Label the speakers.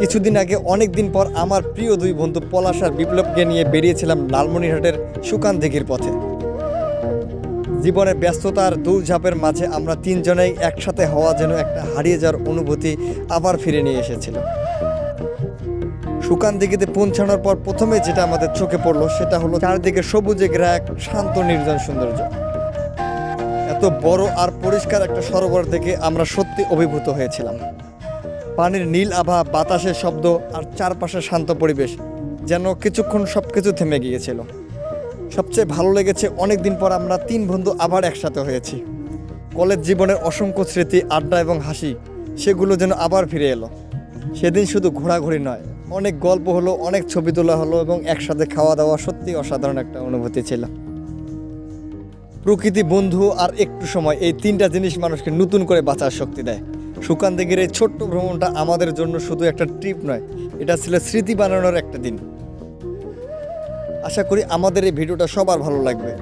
Speaker 1: কিছুদিন আগে অনেক দিন পর আমার প্রিয় দুই বন্ধু পলাশ আর বিপ্লবকে নিয়ে বেরিয়েছিলাম লালমনিরহাটের সুকান দিঘির পথে। জীবনের ব্যস্ততার দৌড়ঝাঁপের মাঝে আমরা তিনজনেই একসাথে হওয়া যেন একটা হারিয়ে যাওয়ার অনুভূতি আবার ফিরে নিয়ে এসেছিল। সুকান দিঘিতে পৌঁছানোর পর প্রথমে যেটা আমাদের চোখে পড়লো সেটা হলো চারদিকে সবুজে ঘেরা এক শান্ত নির্জন সৌন্দর্য। এত বড় আর পরিষ্কার একটা সরোবর দেখে আমরা সত্যি অভিভূত হয়েছিলাম। পানির নীল আভা, বাতাসের শব্দ আর চারপাশের শান্ত পরিবেশ যেন কিছুক্ষণ সব কিছু থেমে গিয়েছিল। সবচেয়ে ভালো লেগেছে অনেক দিন পর আমরা তিন বন্ধু আবার একসাথে হয়েছি। কলেজ জীবনের অসংখ্য স্মৃতি, আড্ডা এবং হাসি সেগুলো যেন আবার ফিরে এলো। সেদিন শুধু ঘোরাঘুরি নয়, অনেক গল্প হলো, অনেক ছবি তোলা হলো এবং একসাথে খাওয়া দাওয়া সত্যি অসাধারণ একটা অনুভূতি ছিল। প্রকৃতি, বন্ধু আর একটু সময়, এই তিনটা জিনিস মানুষকে নতুন করে বাঁচার শক্তি দেয়। সুকান দিঘির এই ছোট্ট ভ্রমণটা আমাদের জন্য শুধু একটা ট্রিপ নয়, এটা ছিল স্মৃতি বানানোর একটা দিন। আশা করি আমাদের এই ভিডিওটা সবার ভালো লাগবে।